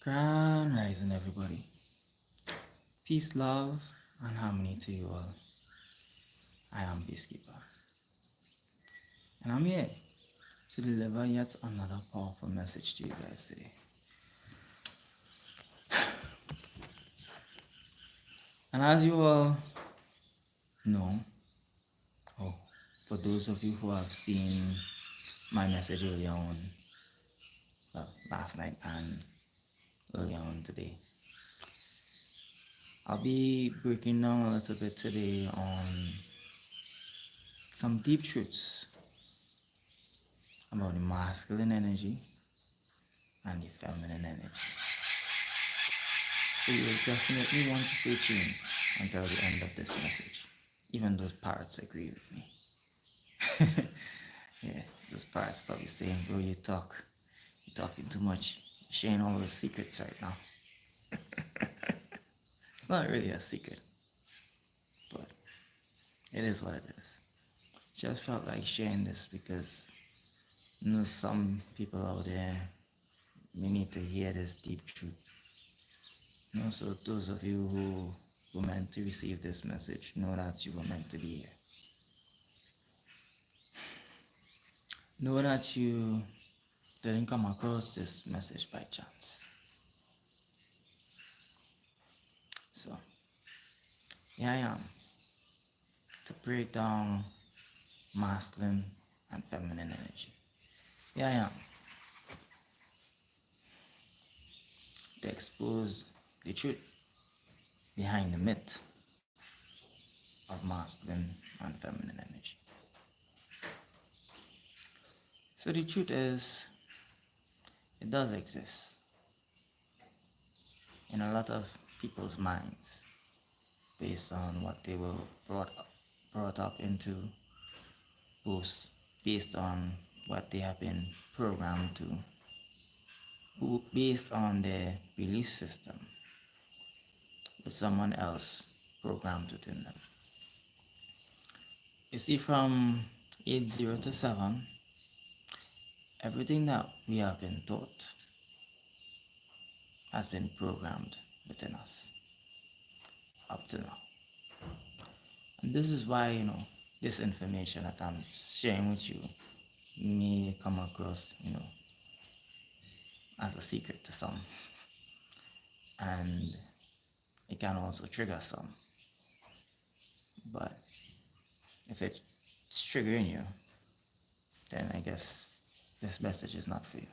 Grand rising, everybody. Peace, love, and harmony to you all. I am Peacekeeper, and I'm here to deliver yet another powerful message to you guys today. And as you all know, oh, for those of you who have seen my message earlier on, well, last night and earlier on today, I'll be breaking down a little bit today on some deep truths about the masculine energy and the feminine energy. So you'll definitely want to stay tuned until the end of this message. Even those parrots agree with me. Yeah, those parrots probably saying, bro, you're talking too much. You're sharing all the secrets right now. It's not really a secret, but it is what it is. Just felt like sharing this because some people out there may need to hear this deep truth. So those of you who were meant to receive this message, know that you were meant to be here. Know that you didn't come across this message by chance. So, here I am to break down masculine and feminine energy. Here I am to expose the truth behind the myth of masculine and feminine energy. So the truth is, it does exist in a lot of people's minds based on what they were brought up into, based on what they have been programmed to, based on their belief system with someone else programmed within them. You see, from age 0 to 7, everything that we have been taught has been programmed within us up to now. And this is why, this information that I'm sharing with you may come across, as a secret to some. And it can also trigger some. But if it's triggering you, then I guess this message is not for you.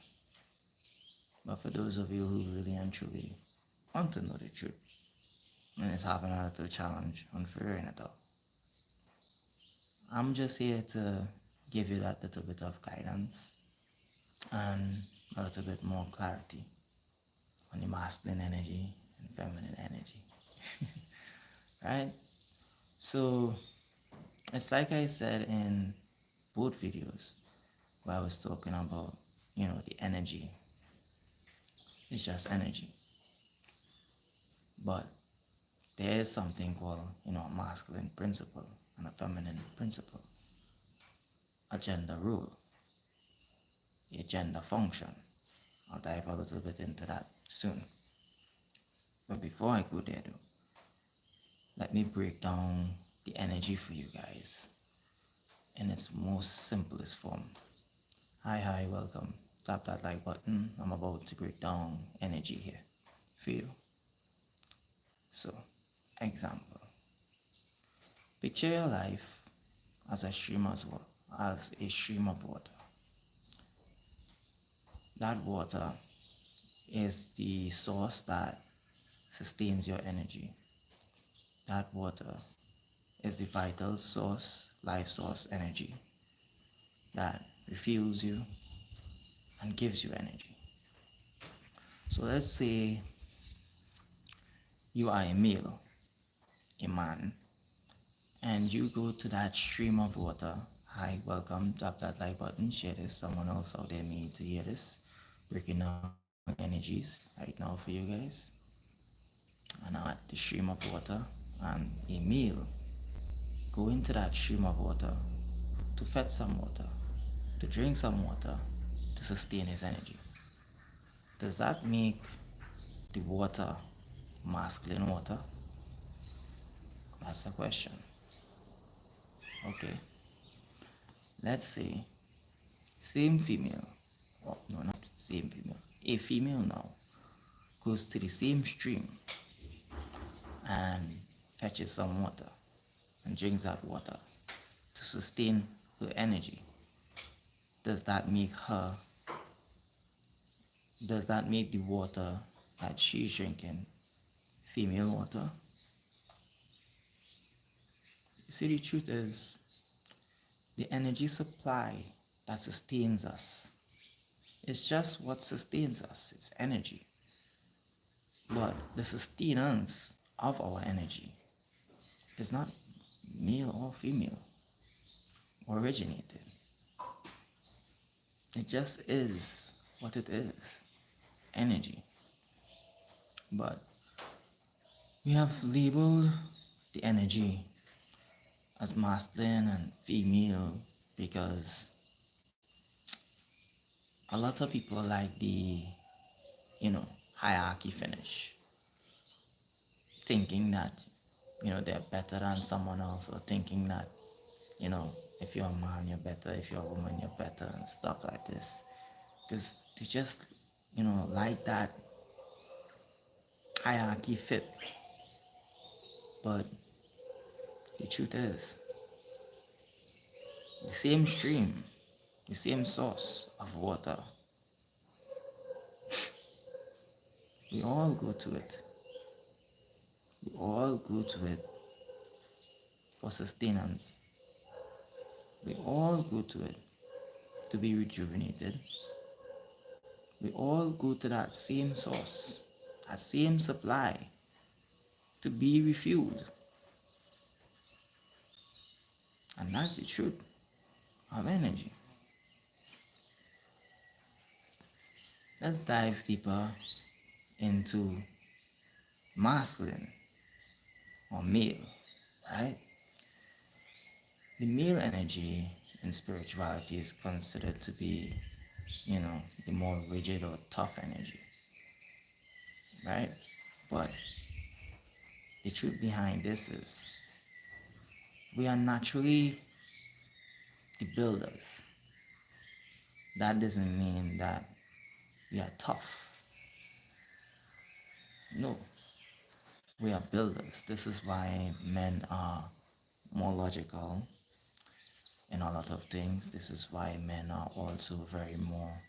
But for those of you who really and truly want to know the truth, and is having a little challenge on figuring it out, I'm just here to give you that little bit of guidance and a little bit more clarity on the masculine energy and feminine energy. Right? So it's like I said in both videos where I was talking about, the energy. It's just energy. But there is something called, a masculine principle and a feminine principle, a gender rule, a gender function. I'll dive a little bit into that soon. But before I go there though, let me break down the energy for you guys in its most simplest form. Hi, welcome. Tap that like button. I'm about to break down energy here for you. So, example. Picture your life as a stream of water. That water is the source that sustains your energy. That water is the vital source, life source energy that refuels you and gives you energy. So let's say you are a male, a man, and you go to that stream of water. Hi, welcome. Tap that like button, share this. Someone else out there may need to hear this. Breaking down energies right now for you guys. And I'm at the stream of water, and a male go into that stream of water to fetch some water, to drink some water, to sustain his energy. Does that make the water masculine water? That's the question. Okay, let's say same female, oh, no, not same female, a female now goes to the same stream and fetches some water and drinks that water to sustain her energy. Does that make her, does that make the water that she's drinking female water? You see, the truth is, the energy supply that sustains us is just what sustains us. It's energy. But the sustenance of our energy is not male or female originated. It just is what it is, energy. But we have labeled the energy as masculine and female because a lot of people like the, hierarchy finish, thinking that, they're better than someone else, or thinking that, if you're a man, you're better, if you're a woman, you're better, and stuff like this. Because they just, like that hierarchy fit. But the truth is, the same stream, the same source of water, we all go to it. We all go to it for sustenance. We all go to it to be rejuvenated. We all go to that same source, that same supply to be refueled. And that's the truth of energy. Let's dive deeper into masculine or male, right? The male energy in spirituality is considered to be, the more rigid or tough energy, right? But the truth behind this is we are naturally the builders. That doesn't mean that we are tough. No, we are builders. This is why men are more logical in a lot of things. This is why men are also very more.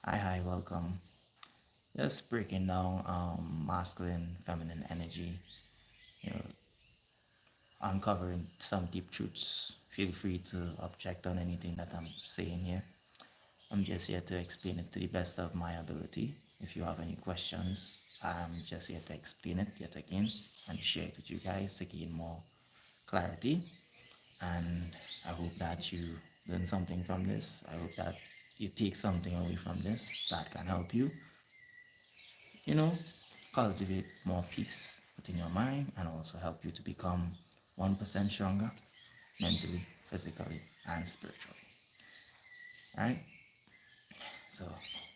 Hi, welcome. Just breaking down masculine, feminine energy. You know, uncovering some deep truths. Feel free to object on anything that I'm saying here. I'm just here to explain it to the best of my ability. If you have any questions, I'm just here to explain it yet again and share it with you guys to gain more clarity. And I hope that you learn something from this. I hope that you take something away from this that can help you, cultivate more peace within your mind and also help you to become 1% stronger mentally, physically, and spiritually. Right? So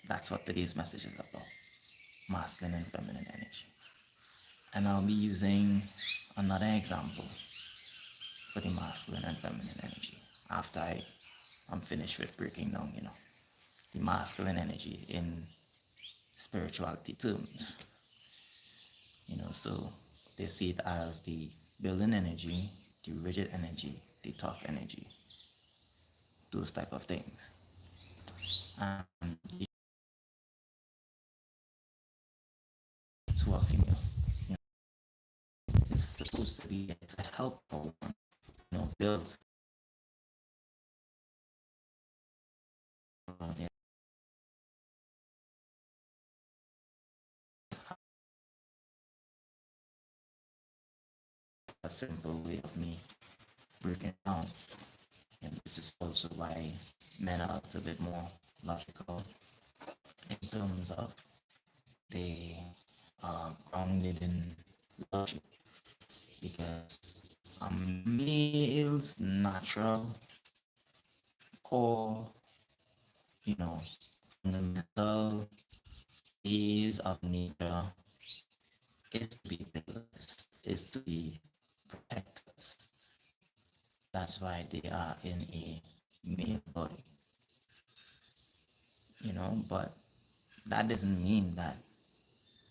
that's what today's message is about, masculine and feminine energy. And I'll be using another example for the masculine and feminine energy after I'm finished with breaking down, the masculine energy in spirituality terms. So they see it as the building energy, the rigid energy, the tough energy, those type of things. And to a female, it's supposed to be to help a woman, build a simple way of me breaking down. And this is also why men are a bit more logical in terms of they are grounded in logic, because a male's natural core, fundamental ways of nature is to be builders, is to be protectors. That's why they are in a male body, but that doesn't mean that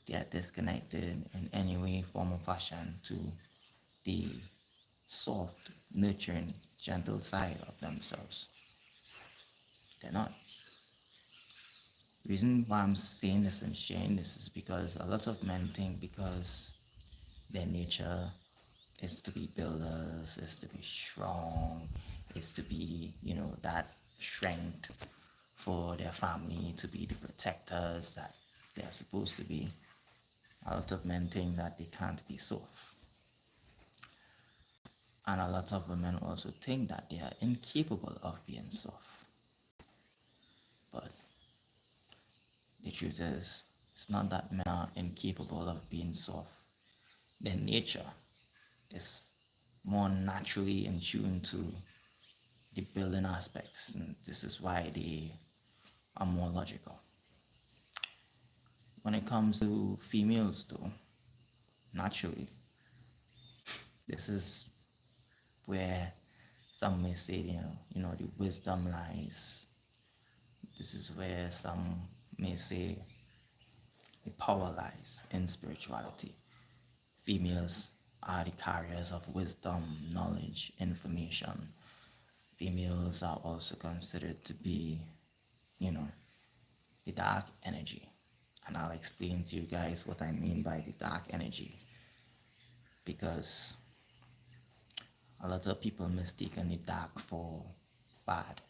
they are disconnected in any way, form, or fashion to the soft, nurturing, gentle side of themselves. They're not. The reason why I'm saying this and sharing this is because a lot of men think because their nature is to be builders, is to be strong, is to be, that strength for their family, to be the protectors that they're supposed to be. A lot of men think that they can't be soft. And a lot of women also think that they are incapable of being soft. But the truth is, it's not that men are incapable of being soft. Their nature is more naturally in tune to the building aspects, and this is why they are more logical. When it comes to females, though, naturally, this is where some may say, the wisdom lies. This is where some may say the power lies in spirituality. Females are the carriers of wisdom, knowledge, information. Females are also considered to be, the dark energy. And I'll explain to you guys what I mean by the dark energy. Because a lot of people mistaken the dark for bad.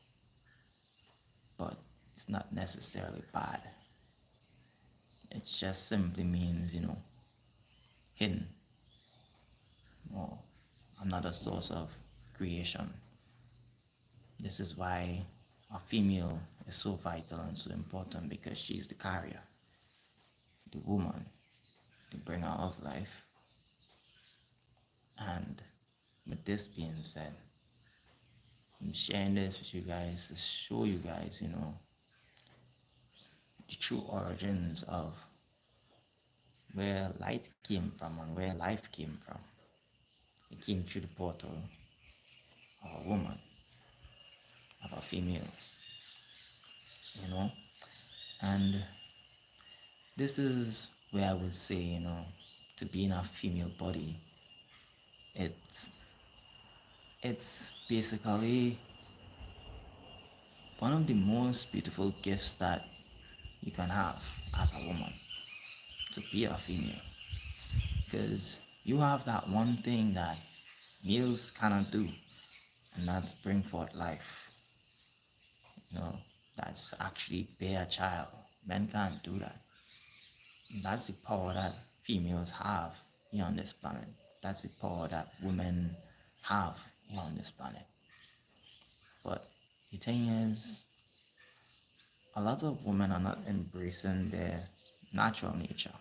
But it's not necessarily bad. It just simply means, hidden or another source of creation. This is why a female is so vital and so important, because she's the carrier, the woman, the bringer of life. And with this being said, I'm sharing this with you guys to show you guys, the true origins of where light came from and where life came from. It came through the portal of a woman, of a female, And this is where I would say, to be in a female body, it's basically one of the most beautiful gifts that you can have as a woman, to be a female. Because you have that one thing that males cannot do, and that's bring forth life. That's actually bear a child. Men can't do that. That's the power that females have here on this planet. That's the power that women have here on this planet. But the thing is, a lot of women are not embracing their natural nature,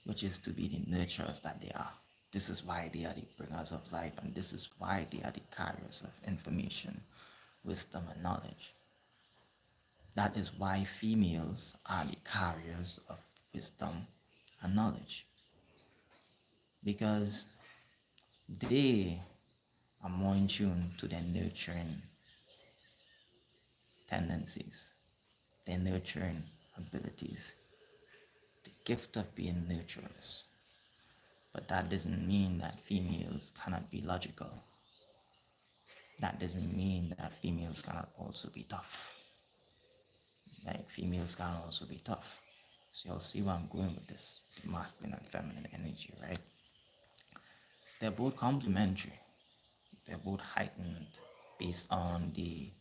which is to be the nurturers that they are. This is why they are the bringers of life, and this is why they are the carriers of information, wisdom, and knowledge. That is why females are the carriers of wisdom and knowledge. Because they are more in tune to their nurturing tendencies, their nurturing abilities, the gift of being nurturers. But that doesn't mean that females cannot be logical. That doesn't mean that females cannot also be tough. Like, females can also be tough. So you'll see where I'm going with this, the masculine and feminine energy, right? They're both complementary. They're both heightened based on the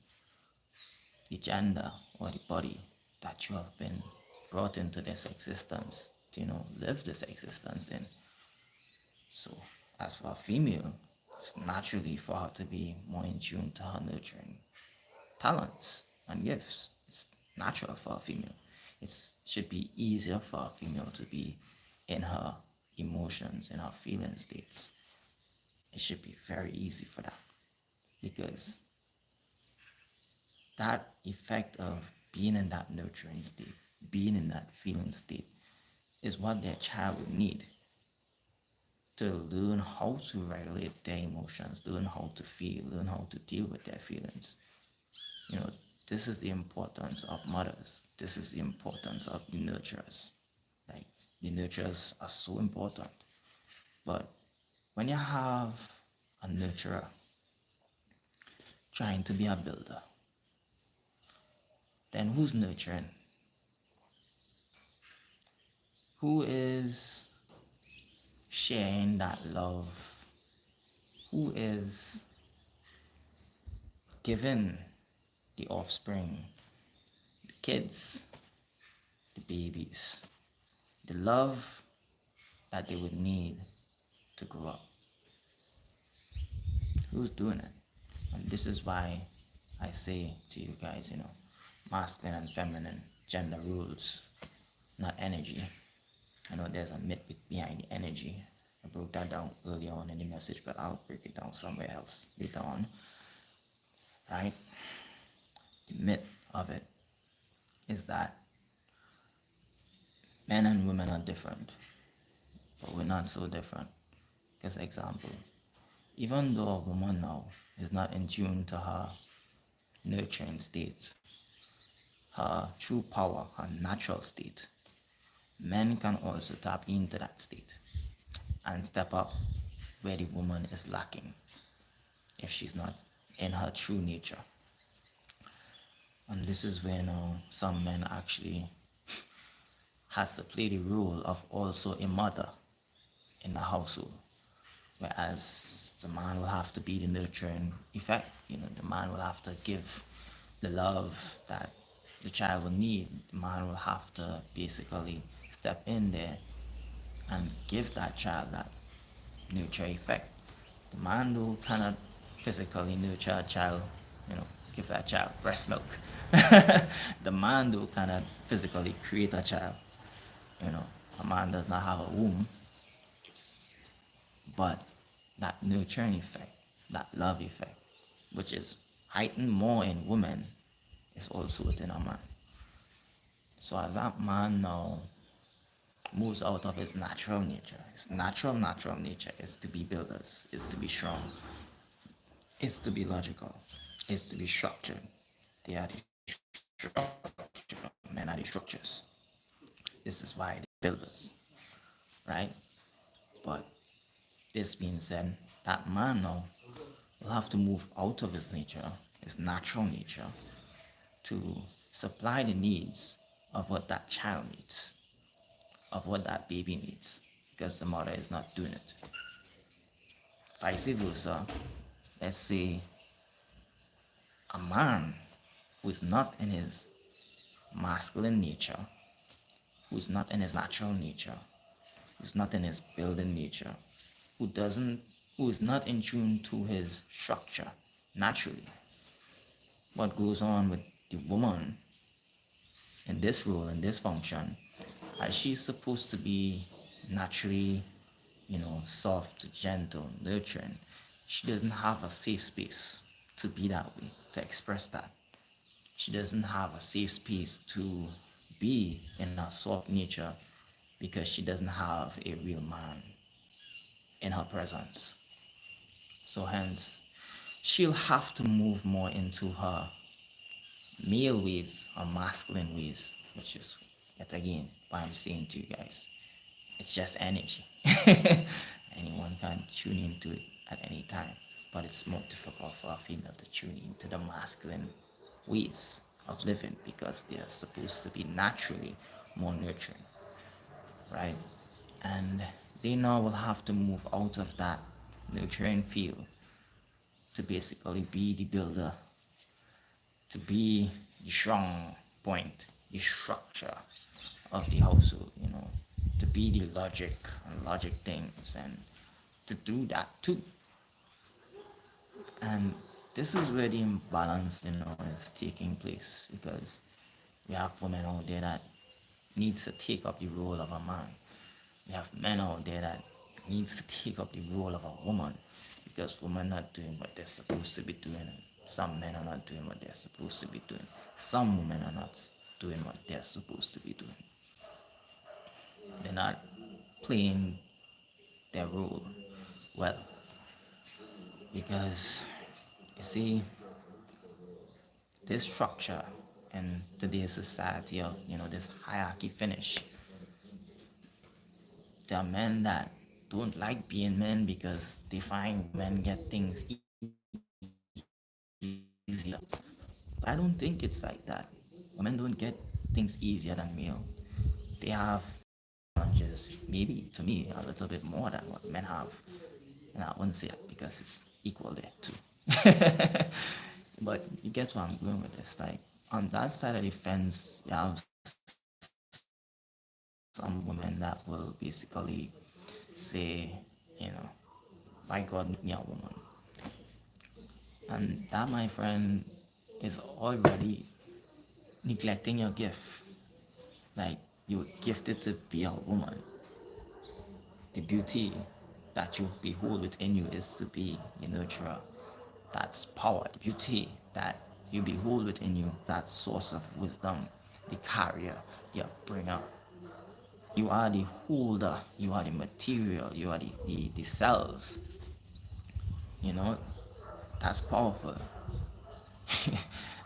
gender or the body that you have been brought into this existence to, live this existence in. So as for a female, it's naturally for her to be more in tune to her nurturing talents and gifts. It's natural for a female. It should be easier for a female to be in her emotions, in her feeling states. It should be very easy for that, because that effect of being in that nurturing state, being in that feeling state is what their child would need to learn how to regulate their emotions, learn how to feel, learn how to deal with their feelings. You know, this is the importance of mothers. This is the importance of the nurturers. Like, the nurturers are so important. But when you have a nurturer trying to be a builder, then who's nurturing? Who is sharing that love? Who is giving the offspring, the kids, the babies, the love that they would need to grow up? Who's doing it? And this is why I say to you guys, masculine and feminine gender rules, not energy. I know there's a myth behind the energy. I broke that down earlier on in the message, but I'll break it down somewhere else later on. Right? The myth of it is that men and women are different, but we're not so different. Because, example, even though a woman now is not in tune to her nurturing state, her true power, her natural state, men can also tap into that state and step up where the woman is lacking if she's not in her true nature. And this is when some men actually has to play the role of also a mother in the household, whereas the man will have to be the nurturing effect. The man will have to give the love that the child will need. The man will have to basically step in there and give that child that nurture effect. The man who cannot physically nurture a child, give that child breast milk. The man who cannot physically create a child, a man does not have a womb, but that nurturing effect, that love effect, which is heightened more in women, is also within a man. So as that man now moves out of his natural nature, his natural nature is to be builders, is to be strong, is to be logical, is to be structured. They are the structure. Men are the structures. This is why they're builders, right? But this being said, that man now will have to move out of his nature, his natural nature, to supply the needs of what that child needs, of what that baby needs, because the mother is not doing it. Vice versa, let's say a man who is not in his masculine nature, who is not in his natural nature, who is not in his building nature, who is not in tune to his structure naturally. What goes on with the woman in this role, in this function, as she's supposed to be naturally, soft, gentle, nurturing, she doesn't have a safe space to be that way, to express that. She doesn't have a safe space to be in her soft nature because she doesn't have a real man in her presence. So hence, she'll have to move more into her male ways or masculine ways, which is, yet again, what I'm saying to you guys. It's just energy. Anyone can tune into it at any time, but it's more difficult for a female to tune into the masculine ways of living because they are supposed to be naturally more nurturing, right? And they now will have to move out of that nurturing field to basically be the builder, to be the strong point, the structure of the household, to be the logic things, and to do that too. And this is where the imbalance, is taking place because we have women out there that needs to take up the role of a man. We have men out there that needs to take up the role of a woman because women are not doing what they're supposed to be doing. Some men are not doing what they're supposed to be doing. Some women are not doing what they're supposed to be doing. They're not playing their role well. Because you see, this structure in today's society of this hierarchy finish, there are men that don't like being men because they find men get things easier. I don't think it's like that. Women don't get things easier than male. They have challenges, maybe to me, a little bit more than what men have. And I wouldn't say it because it's equal there too. But you get where I'm going with this. Like on that side of the fence, you have some women that will basically say, you know, by God, make me a woman. And that, my friend, is already neglecting your gift. Like you were gifted to be a woman. The beauty that you behold within you is to be a nurturer. That's power. The beauty that you behold within you, that source of wisdom, the carrier, the bringer. You are the holder, you are the material, you are the cells. You know, that's powerful.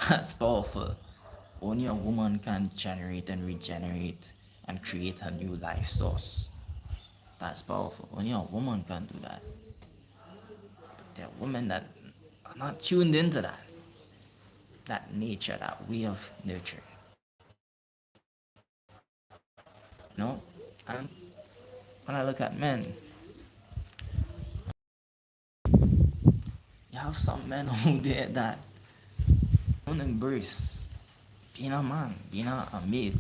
That's powerful. Only a woman can generate and regenerate and create a new life source. That's powerful. Only a woman can do that. But there are women that are not tuned into that nature, that way of nurture. You know? And when I look at men, you have some men out there that don't embrace being a man, being a male.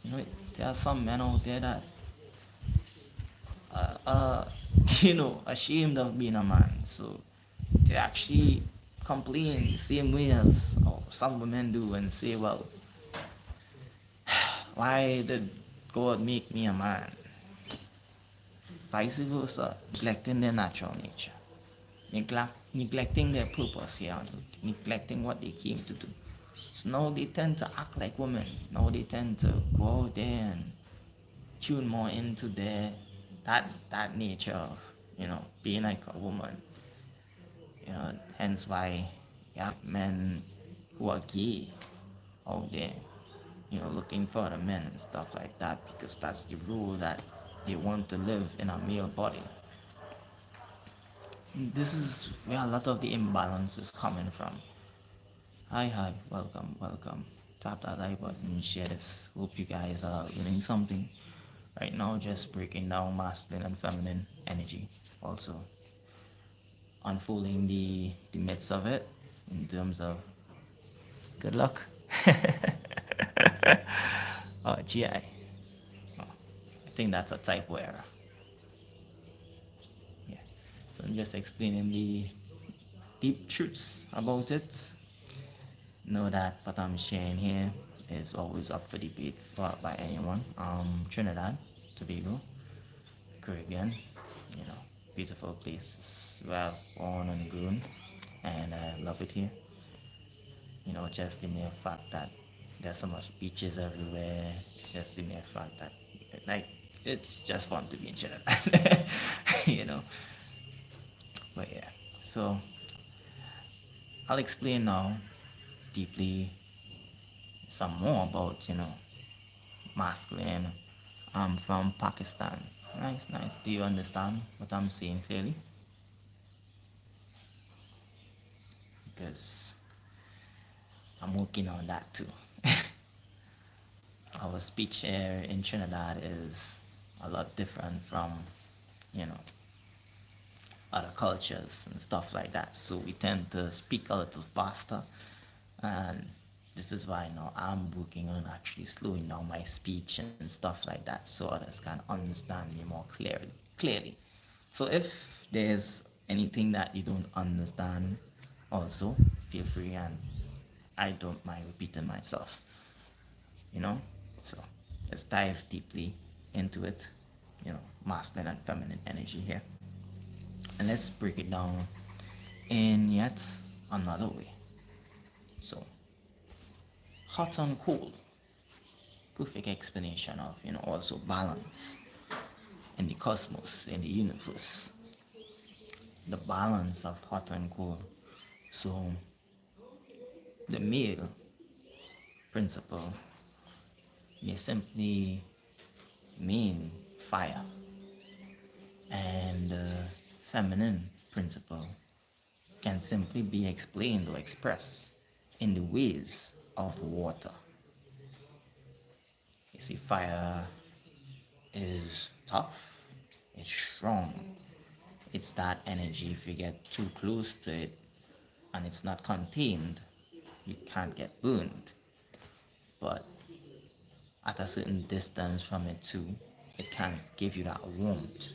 You know, there are some men out there that uh, uh ashamed of being a man. So they actually complain the same way as some women do and say, well, why did God make me a man? Vice versa, neglecting their natural nature, neglecting their purpose here, neglecting what they came to do. So now they tend to act like women. Now they tend to go out there and tune more into that nature of being like a woman. Hence why you have men who are gay out there, looking for the men and stuff like that because that's the rule that they want to live in a male body. This is where a lot of the imbalance is coming from. Hi, welcome, welcome. Tap that like button, share this. Hope you guys are learning something. Right now, just breaking down masculine and feminine energy. Also, unfolding the myths of it in terms of good luck. Oh, GI. Oh, I think that's a typo error. Yeah. So I'm just explaining the deep truths about it. Know that what I'm sharing here is always up for debate by anyone. Trinidad, Tobago, Caribbean, beautiful places where I've born and grown, and I love it here. Just the mere fact that there's so much beaches everywhere, just the mere fact that, like, it's just fun to be in Trinidad, you know. But yeah, so I'll explain now deeply some more about, masculine. I'm from Pakistan. Nice, nice. Do you understand what I'm saying clearly? Because I'm working on that too. Our speech here in Trinidad is a lot different from, you know, other cultures and stuff like that. So we tend to speak a little faster, and this is why now I'm working on actually slowing down my speech and stuff like that so others can understand me more clearly. So if there's anything that you don't understand, also feel free, and I don't mind repeating myself. So let's dive deeply into it. Masculine and feminine energy here, and let's break it down in yet another way. So hot and cold. Perfect explanation of, also balance in the cosmos, in the universe. The balance of hot and cold. So the male principle may simply mean fire, and the feminine principle can simply be explained or expressed in the ways of water. You see, fire is tough, it's strong, it's that energy. If you get too close to it and it's not contained, you can't get burned. But at a certain distance from it too, it can give you that warmth,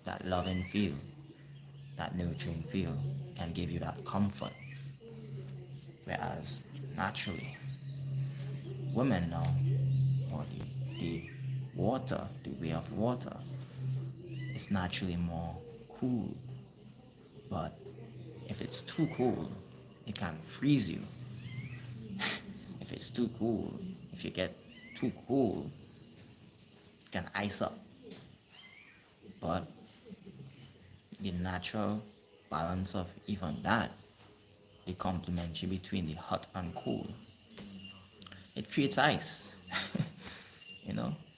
that loving feel, that nurturing feel, can give you that comfort. Whereas naturally, women now, or the water, the way of water, is naturally more cool. But if it's too cold, it can freeze you. If it's too cool, if you get too cold, it can ice up. But the natural balance of even that, the complementary between the hot and cold, it creates ice.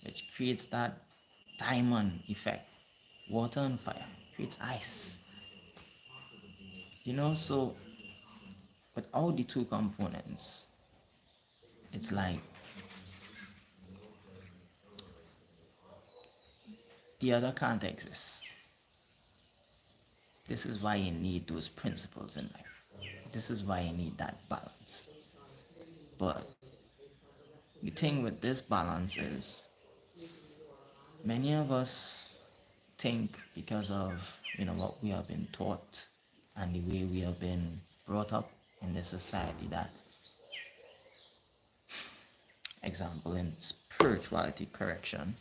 It creates that diamond effect. Water and fire creates ice. So without the two components, it's like the other can't exist. This is why you need those principles in life. This is why you need that balance. But the thing with this balance is, many of us think, because of what we have been taught and the way we have been brought up in this society, that, example, in spirituality correction,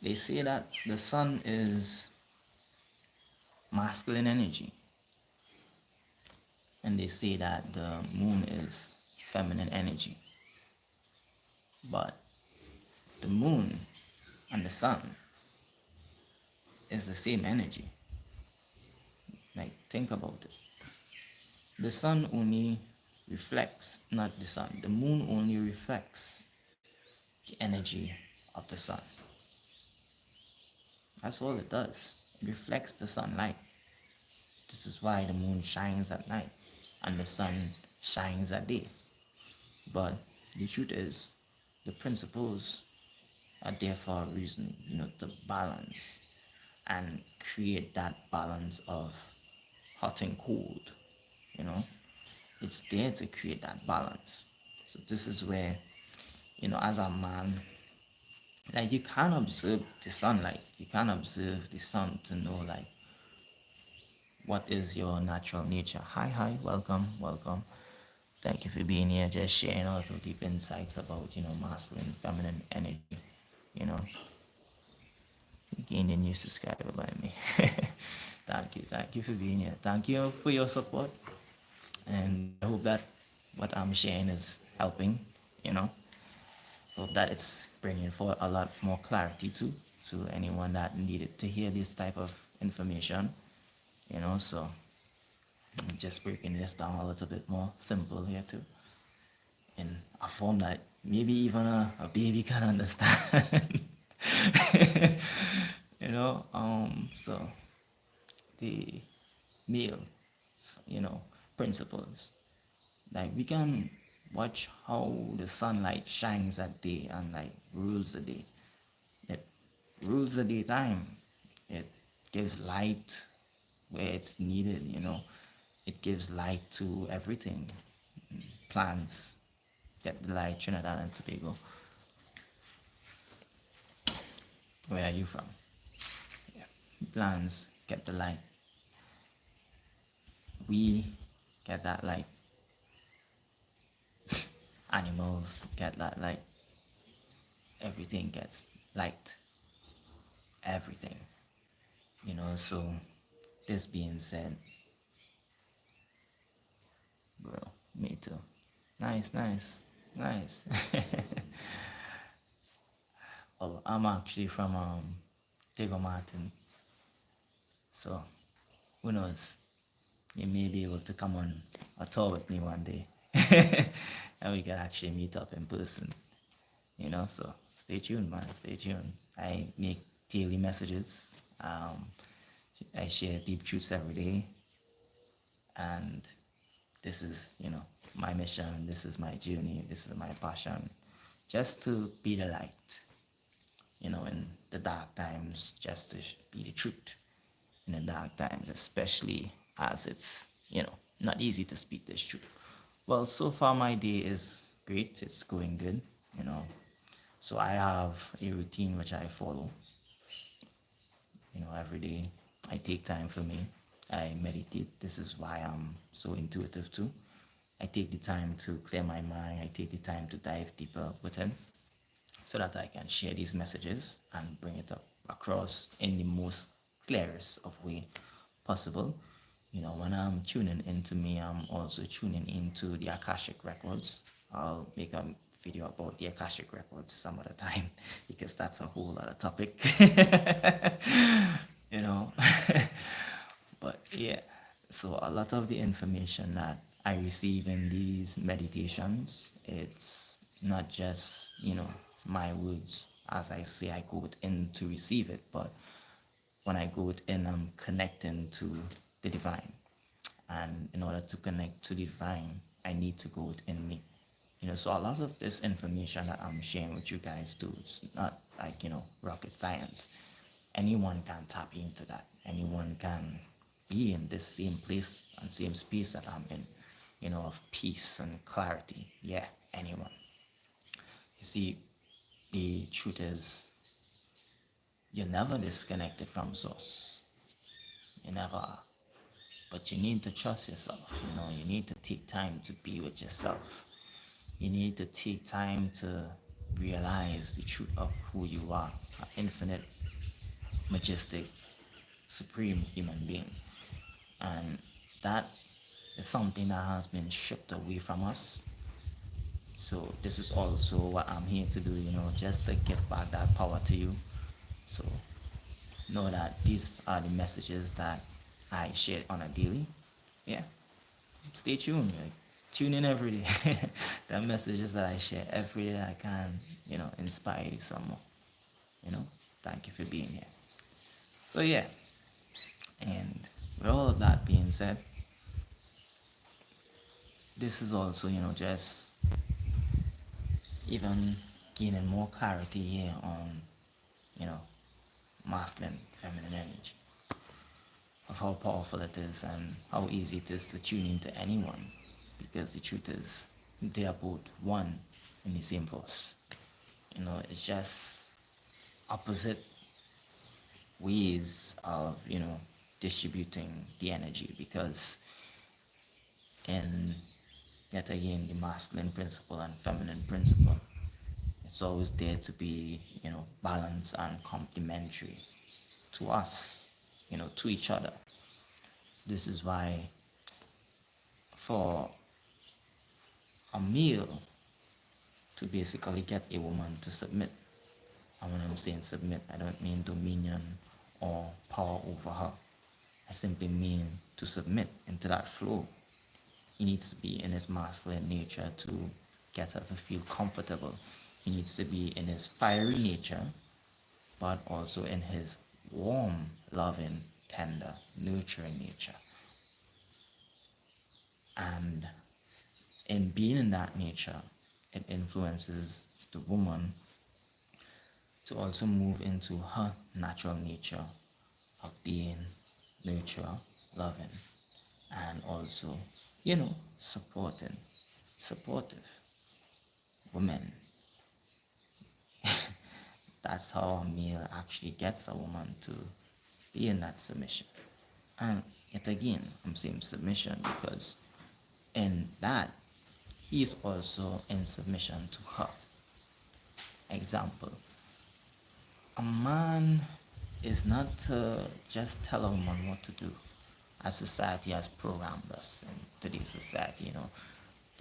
they say that the sun is masculine energy, and they say that the moon is feminine energy. But the moon and the sun is the same energy. Like, think about it. The sun only reflects, not the sun, the moon only reflects the energy of the sun. That's all it does. It reflects the sunlight. This is why the moon shines at night and the sun shines at day. But the truth is, the principles are there for a reason, to balance and create that balance of hot and cold. It's there to create that balance. So this is where, as a man, like, you can't observe the sunlight, you can't observe the sun to know, like, what is your natural nature. Hi, welcome. Thank you for being here, just sharing also deep insights about, masculine, feminine energy. You know, you gained a new subscriber by me. Thank you for being here. Thank you for your support. And I hope that what I'm sharing is helping, Hope that it's bringing forth a lot more clarity to anyone that needed to hear this type of information, So I'm just breaking this down a little bit more simple here too, in a form that maybe even a baby can understand. So the male, principles. Like, we can watch how the sunlight shines at day and, like, rules the day. It rules the daytime. It gives light where it's needed, It gives light to everything. Plants get the light. Trinidad and Tobago. Where are you from? Yeah. Plants get the light. We get that light. Animals get that light. Everything gets light. Everything. So this being said, bro, me too. Nice. Nice. Well, I'm actually from Diego Martin, so who knows? You may be able to come on a tour with me one day, and we can actually meet up in person. So stay tuned, man. Stay tuned. I make daily messages. Um, I share deep truths every day, and this is, my mission. This is my journey. This is my passion, just to be the light. In the dark times, just to be the truth in the dark times, especially as it's, not easy to speak this truth. Well, so far my day is great. It's going good, you know. So I have a routine which I follow, every day. I take time for me. I meditate. This is why I'm so intuitive too. I take the time to clear my mind. I take the time to dive deeper within so that I can share these messages and bring it up across in the most clearest of way possible. When I'm tuning into me, I'm also tuning into the Akashic Records. I'll make a video about the Akashic Records some other time because that's a whole other topic. you know. But yeah, so a lot of the information that I receive in these meditations, it's not just, my words as I say I go within to receive it, but when I go within, I'm connecting to the divine. And in order to connect to the divine, I need to go within me. So a lot of this information that I'm sharing with you guys too, it's not like, rocket science. Anyone can tap into that. Anyone can be in this same place and same space that I'm in, of peace and clarity. Yeah, anyone. You see, the truth is, you're never disconnected from source. You never are. But you need to trust yourself. You need to take time to be with yourself. You need to take time to realize the truth of who you are, an infinite, majestic, supreme human being. And that is something that has been stripped away from us. So this is also what I'm here to do, just to give back that power to you. So know that these are the messages that I share on a daily. Yeah, stay tuned. Like, tune in every day. The messages that I share every day, I can, inspire you some more. Thank you for being here. So yeah, and with all of that being said, this is also, just even gaining more clarity here on, you know, masculine, feminine energy, of how powerful it is and how easy it is to tune into anyone, because the truth is they are both one in the same force. It's just opposite ways of, distributing the energy, because in, yet again, the masculine principle and feminine principle, it's always there to be, balanced and complementary to us, to each other. This is why for a male to basically get a woman to submit, and when I'm saying submit, I don't mean dominion or power over her. I simply mean to submit into that flow. He needs to be in his masculine nature to get her to feel comfortable. He needs to be in his fiery nature, but also in his warm, loving, tender, nurturing nature. And in being in that nature, it influences the woman to also move into her natural nature of being nurture, loving, and also, supportive women. That's how a male actually gets a woman to be in that submission. And yet again, I'm saying submission because in that, he's also in submission to her. Example, a man is not to just tell a woman what to do, as society has programmed us in today's society.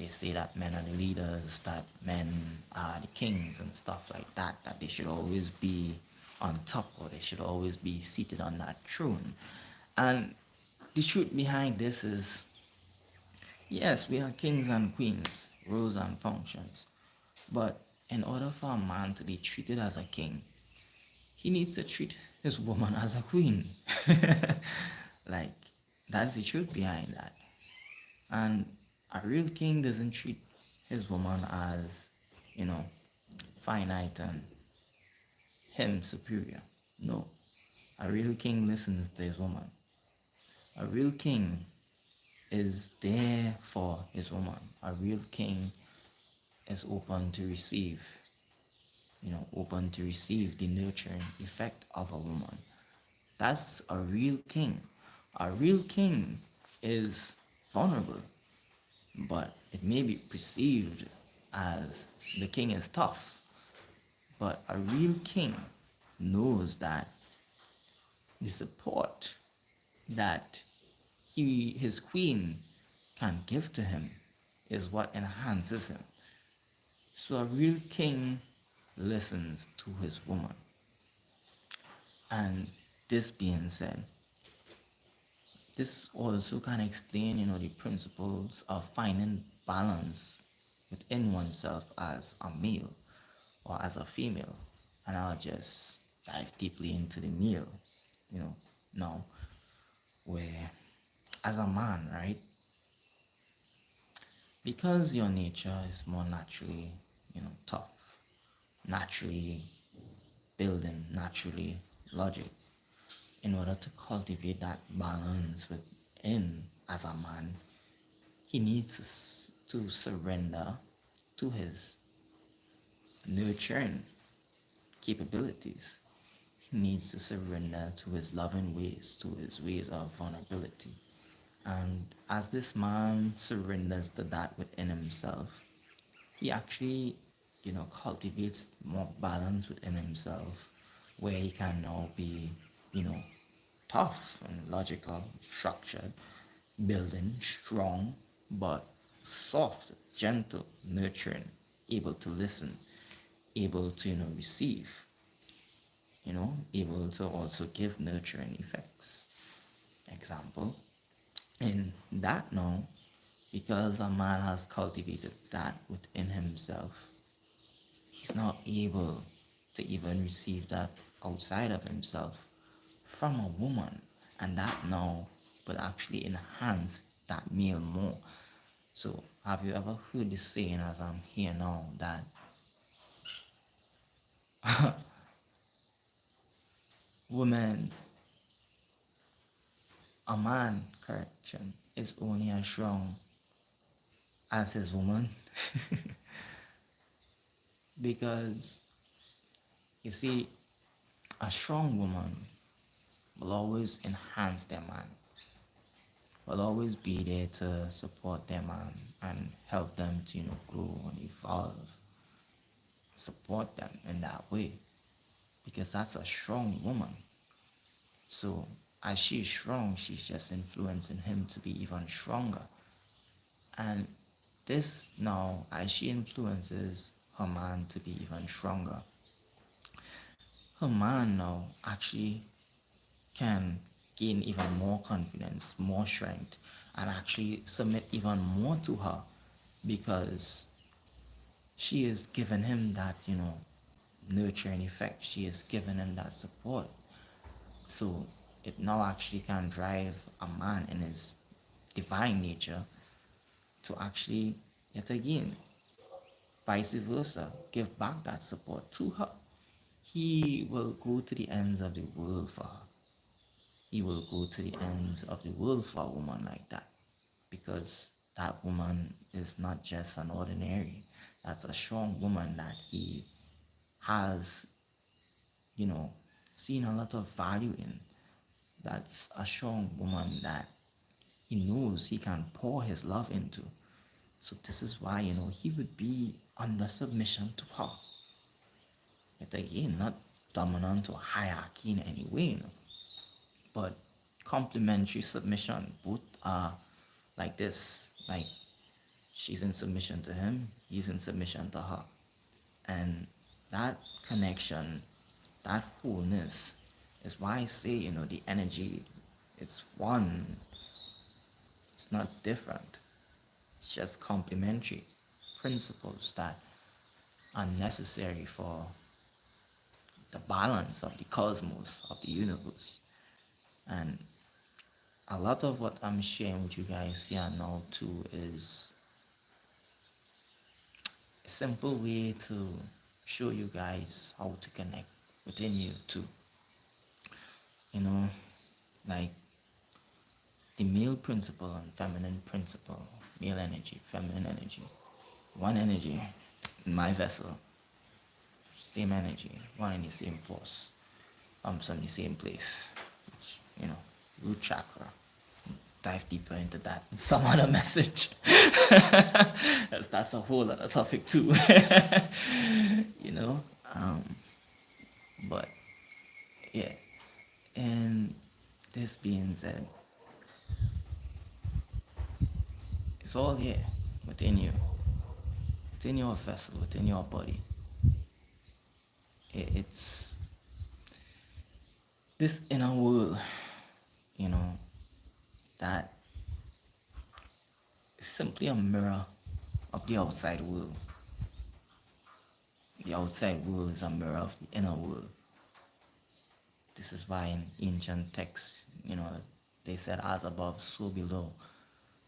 they say that men are the leaders, that men are the kings and stuff like that, that they should always be on top or they should always be seated on that throne. And the truth behind this is, yes, we are kings and queens, roles and functions. But in order for a man to be treated as a king, he needs to treat his woman as a queen. Like, that's the truth behind that. And a real king doesn't treat his woman as, you know, finite and him superior. No. A real king listens to his woman. A real king is there for his woman. A real king is open to receive, open to receive the nurturing effect of a woman. That's a real king. A real king is vulnerable, but it may be perceived as the king is tough. But a real king knows that the support that his queen can give to him is what enhances him. So a real king listens to his woman. And this being said, this also can explain, the principles of finding balance within oneself as a male or as a female. And I'll just dive deeply into the male, now, where as a man, right? Because your nature is more naturally, tough, naturally building, naturally logic, in order to cultivate that balance within as a man, he needs to surrender to his nurturing capabilities. He needs to surrender to his loving ways, to his ways of vulnerability. And as this man surrenders to that within himself, he actually, cultivates more balance within himself, where he can now be, tough and logical, structured, building, strong, but soft, gentle, nurturing, able to listen, able to, receive, able to also give nurturing effects. Example, in that now, because a man has cultivated that within himself, he's not able to even receive that outside of himself from a woman, and that now will actually enhance that male more. So have you ever heard this saying, as I'm here now, that women, a man, correction, is only as strong as his woman? Because you see, a strong woman will always enhance their man, will always be there to support their man and help them to, grow and evolve, support them in that way, because that's a strong woman. So as she's strong, she's just influencing him to be even stronger. And this now, as she influences her man to be even stronger, her man now actually can gain even more confidence, more strength, and actually submit even more to her, because she is giving him that, nurturing effect. She is giving him that support. So it now actually can drive a man in his divine nature to actually, yet again, vice versa, give back that support to her. He will go to the ends of the world for her. He will go to the ends of the world for a woman like that, because that woman is not just an ordinary. That's a strong woman that he has, seen a lot of value in. That's a strong woman that he knows he can pour his love into. So this is why, he would be under submission to her. Yet again, not dominant or hierarchy in any way, but complementary submission. Both are like this. Like, She's in submission to him, he's in submission to her. And that connection, that wholeness, is why I say, the energy is one. It's not different. It's just complementary principles that are necessary for the balance of the cosmos, of the universe. And a lot of what I'm sharing with you guys here now too is a simple way to show you guys how to connect within you too. You know, like the male principle and feminine principle, male energy, feminine energy, one energy in my vessel, same energy, one in the same force, comes from the same place, which, root chakra. Dive deeper into that in some other message. That's a whole other topic too. you know, um, but yeah, and this being said, it's all here within you, within your vessel, within your body. It's this inner world, you know, that is simply a mirror of the outside world. The outside world is a mirror of the inner world. This is why in ancient texts, they said, as above, so below,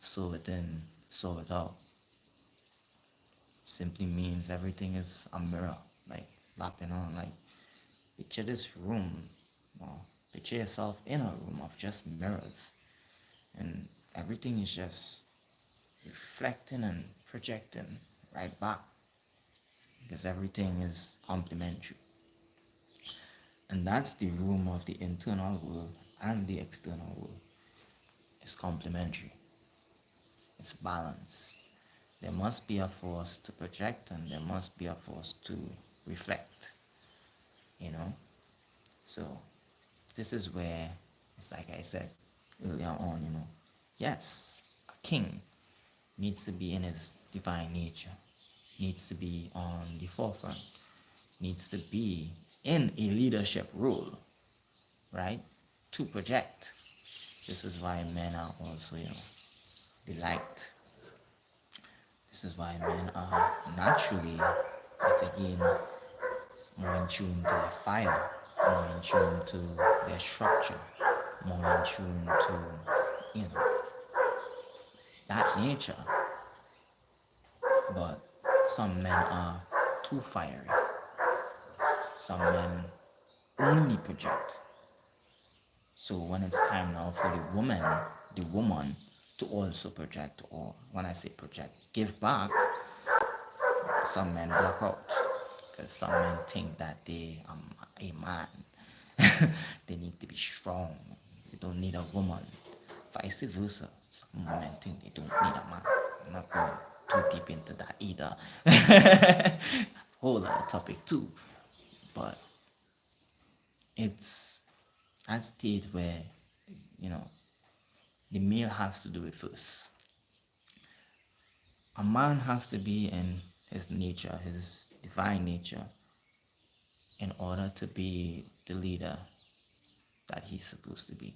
so within, so without. Simply means everything is a mirror, like lapping on, like picture this room, or picture yourself in a room of just mirrors, and everything is just reflecting and projecting right back, because everything is complementary. And that's the room of the internal world and the external world. It's complementary. It's balance. There must be a force to project and there must be a force to reflect. So this is where it's like I said earlier on, yes, a king needs to be in his divine nature, needs to be on the forefront, needs to be in a leadership role, right? To project. This is why men are also, the light. This is why men are naturally, yet again, more in tune to their fire, more in tune to their structure, more in tune to, that nature. But some men are too fiery. Some men only project. So when it's time now for the woman to also project, or when I say project, give back, some men block out. Because some men think that they are a man. They need to be strong. They don't need a woman. Vice versa. Some women think they don't need a man. I'm not going too deep into that either. Whole other topic too. But it's that stage where, the male has to do it first. A man has to be in his nature, his divine nature, in order to be the leader that he's supposed to be.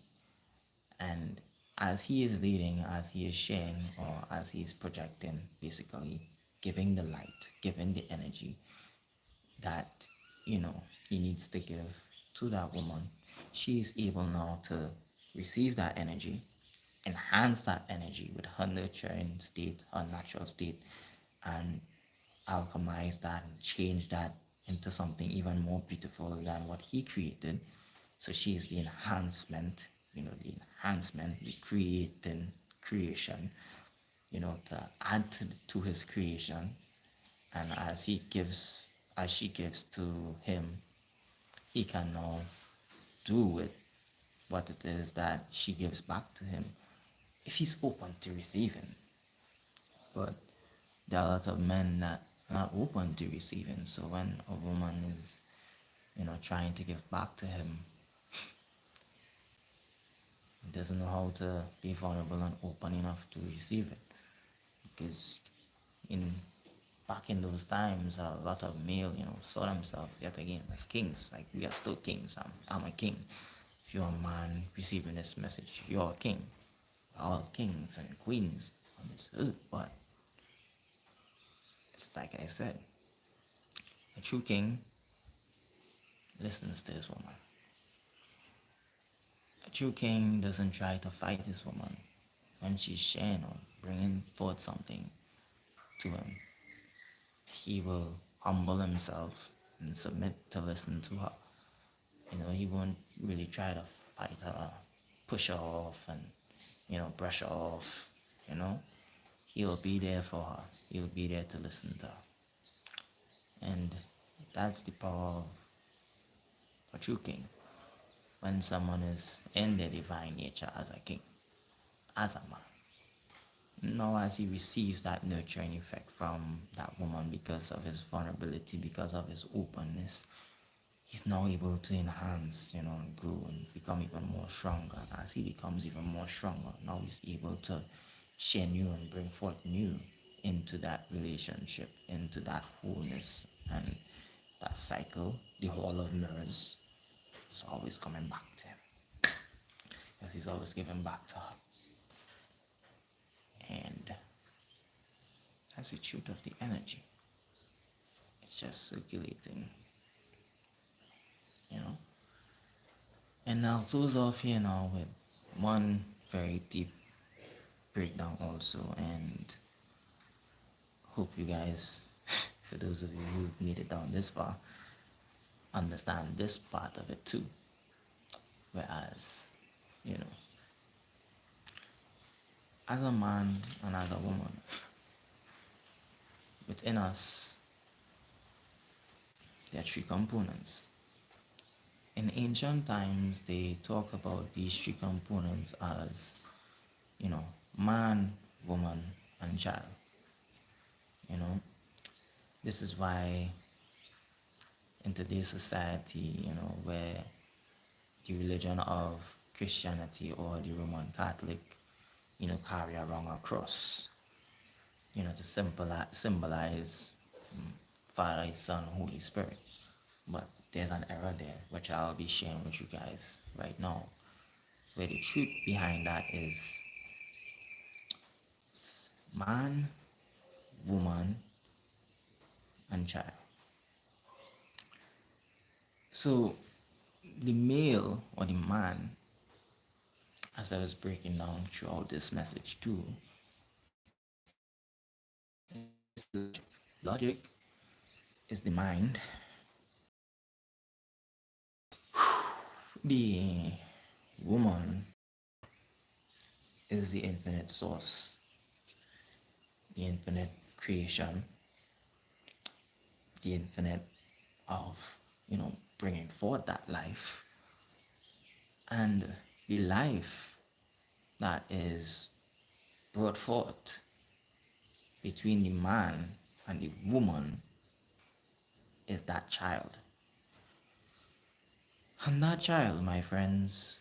And as he is leading, as he is sharing, or as he is projecting, basically giving the light, giving the energy that, he needs to give to that woman, she is able now to receive that energy, enhance that energy with her nurturing state, her natural state, and alchemize that and change that into something even more beautiful than what he created. So she is the enhancement, the creating creation, to add to his creation. And as she gives to him, he can now do with what it is that she gives back to him, if he's open to receiving. But there are a lot of men that are not open to receiving. So when a woman is, trying to give back to him, he doesn't know how to be vulnerable and open enough to receive it. Because in back in those times, a lot of male, saw themselves yet again as kings. Like, we are still kings. I'm a king. If you're a man receiving this message, you're a king. We're all kings and queens on this earth. But it's like I said, a true king listens to his woman. A true king doesn't try to fight his woman when she's sharing or bringing forth something to him. He will humble himself and submit to listen to her. He won't really try to fight her, push her off, and, brush her off. You know, he'll be there for her. He'll be there to listen to her. And that's the power of a true king. When someone is in their divine nature as a king, as a man. Now, as he receives that nurturing effect from that woman because of his vulnerability, because of his openness, he's now able to enhance, and grow and become even more stronger. And as he becomes even more stronger, now he's able to share new and bring forth new into that relationship, into that wholeness and that cycle. The hall of mirrors is always coming back to him, because he's always giving back to her. And that's the truth of the energy. It's just circulating, And I'll close off here now with one very deep breakdown also, and hope you guys, for those of you who've made it down this far, understand this part of it too. Whereas, as a man and as a woman, within us, there are three components. In ancient times, they talk about these three components as, man, woman, and child. This is why in today's society, where the religion of Christianity or the Roman Catholic, carry around a cross, to symbolize Father, Son, Holy Spirit. But there's an error there, which I'll be sharing with you guys right now, where the truth behind that is man, woman, and child. So the male or the man, as I was breaking down throughout this message too, logic is the mind. The woman is the infinite source, the infinite creation, the infinite of, bringing forth that life. And the life that is brought forth between the man and the woman is that child. And that child, my friends,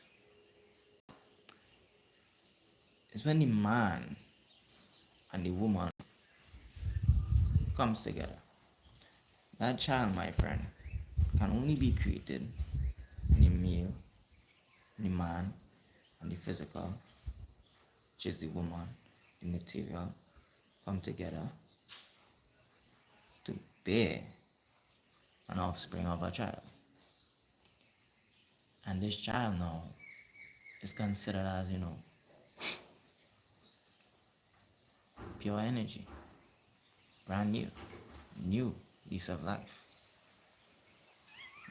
is when the man and the woman comes together. That child, my friend, can only be created in the male, the man, and the physical, which is the woman, the material, come together to bear an offspring of a child. And this child now is considered as, pure energy, brand new lease of life.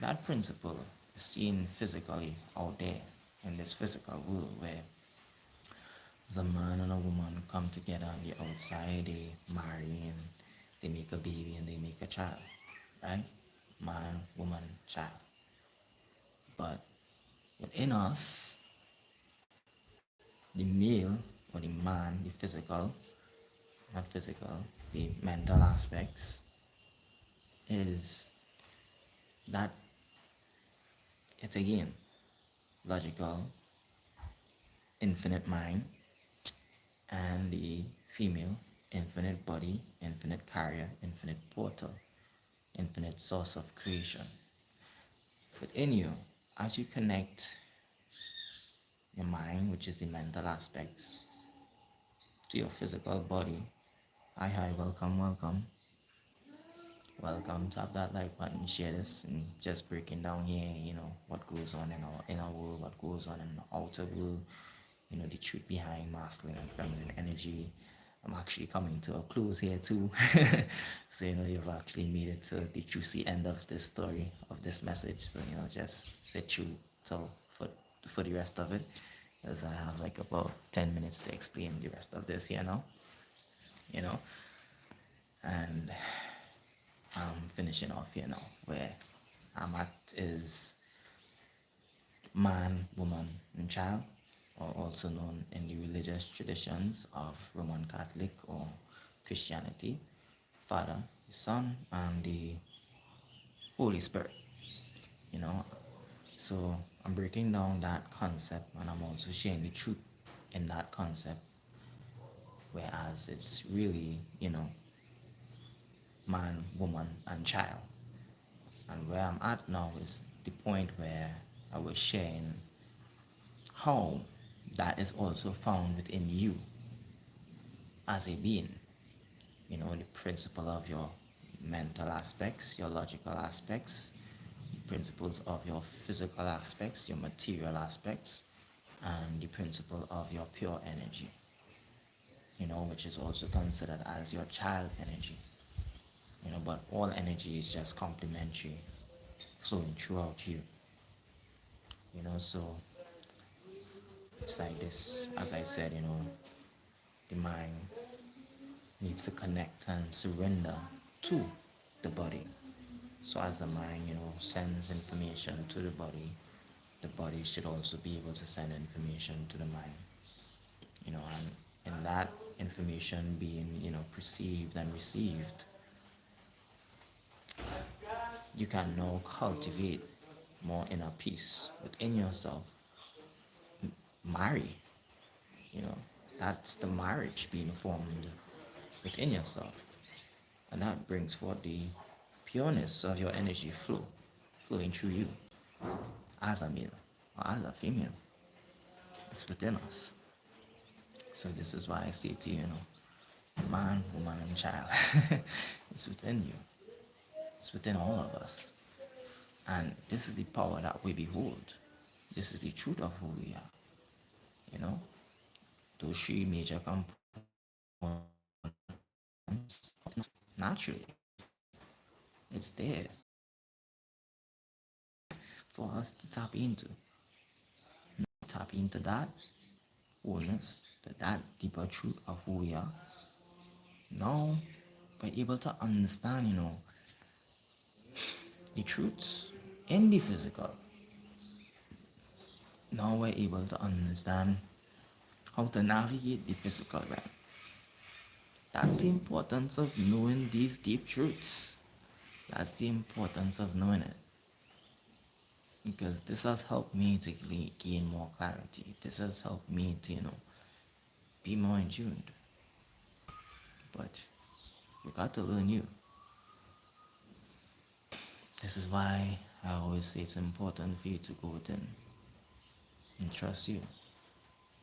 That principle is seen physically out there in this physical world, where the man and a woman come together on the outside, they marry and they make a baby and they make a child, right? Man, woman, child. But within us, the male or the man, the physical, not physical, the mental aspects, is that it's again logical, infinite mind, and the female infinite body, infinite carrier, infinite portal, infinite source of creation. Within you, as you connect your mind, which is the mental aspects, to your physical body, hi, welcome, welcome. Welcome. Tap that like button, share this, and just breaking down here, what goes on in our inner world, what goes on in the outer world, the truth behind masculine and feminine energy. I'm actually coming to a close here too. So, you've actually made it to the juicy end of this story, of this message. So, just sit through till for the rest of it. Because I have like about 10 minutes to explain the rest of this, you know, and finishing off here now. Where I'm at is man, woman, and child, or also known in the religious traditions of Roman Catholic or Christianity, Father, the Son, and the Holy Spirit. You know, so I'm breaking down that concept, and I'm also sharing the truth in that concept, whereas it's really, man, woman, and child. And where I'm at now is the point where I was sharing how that is also found within you as a being. The principle of your mental aspects, your logical aspects, the principles of your physical aspects, your material aspects, and the principle of your pure energy, which is also considered as your child energy. But all energy is just complementary, flowing throughout you. So it's like this, as I said, the mind needs to connect and surrender to the body. So as the mind, sends information to the body should also be able to send information to the mind. And that information being, perceived and received, you can now cultivate more inner peace within yourself. Marry, you know, that's the marriage being formed within yourself. And that brings forth the pureness of your energy flowing through you as a male or as a female. It's within us. So this is why I say to you, man, woman, and child. It's within you. It's within all of us. And this is the power that we behold. This is the truth of who we are. You know, those three major components, naturally, it's there for us to tap into. Tap into that wholeness, that deeper truth of who we are. Now we're able to understand, the truths in the physical. Now we're able to understand how to navigate the physical realm. That's the importance of knowing these deep truths. That's the importance of knowing it. Because this has helped me to gain more clarity. This has helped me to, be more in tune. But you got to learn you. This is why I always say it's important for you to go within and trust you.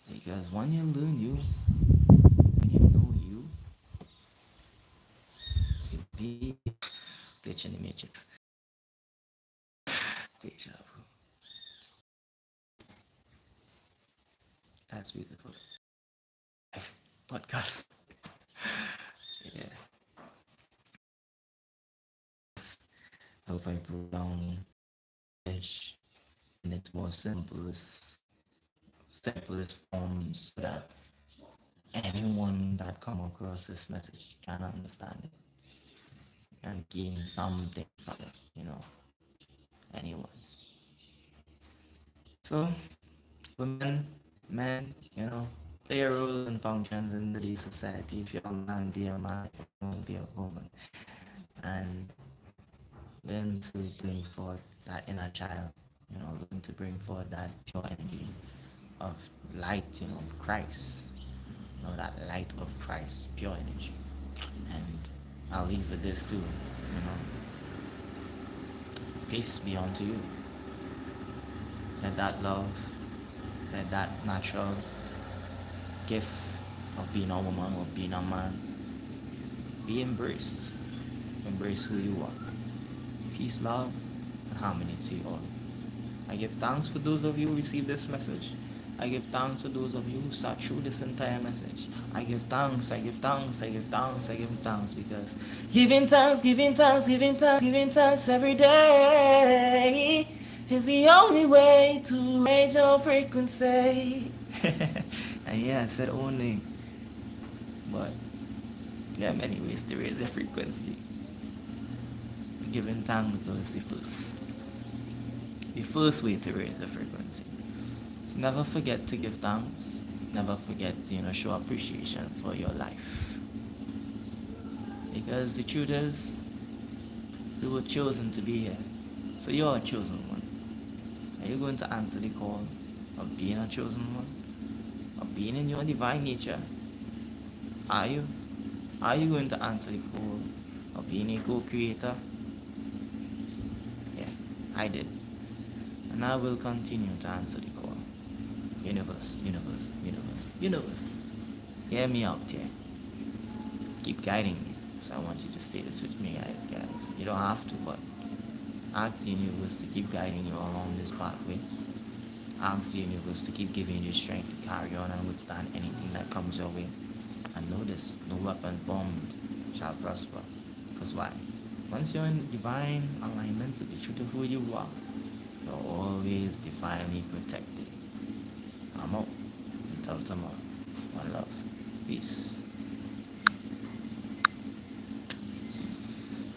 Because when you learn you, when you know you, you'll be glitch in the matrix. Deja vu. That's beautiful. Podcast. Yeah. I hope I broke down edge in its most simplest forms so that anyone that come across this message can understand it and gain something from it, anyone. So women, men, play a role and functions in today's society. If you're a man, be a man, if you won't be a woman. And learn to bring forth that inner child, learn to bring forth that pure energy of light, Christ, that light of Christ, pure energy. And I'll leave with this too, peace be unto you. Let that love, let that natural gift of being a woman or being a man be embraced. Embrace who you are. Peace, love, and harmony to you all. I give thanks for those of you who received this message. I give thanks for those of you who sat through this entire message. I give thanks, I give thanks, I give thanks, I give thanks, because giving thanks, giving thanks, giving thanks, giving thanks every day is the only way to raise your frequency. And yeah, I said only, but there are many ways to raise your frequency. Giving thanks though is the first way to raise the frequency. So never forget to give thanks. Never forget to, show appreciation for your life. Because the truth is, we were chosen to be here. So you're a chosen one. Are you going to answer the call of being a chosen one? Of being in your divine nature? Are you? Are you going to answer the call of being a co-creator? Yeah, I did. And I will continue to answer the call. Universe, universe, universe, universe. Hear me out here. Keep guiding me. So I want you to say this with me, guys. You don't have to, but ask the universe to keep guiding you along this pathway. Ask the universe to keep giving you strength to carry on and withstand anything that comes your way. And know this, no weapon formed shall prosper. Because why? Once you're in divine alignment with the truth of who you are, you're always divinely protected. I'm out. Until tomorrow. One love. Peace.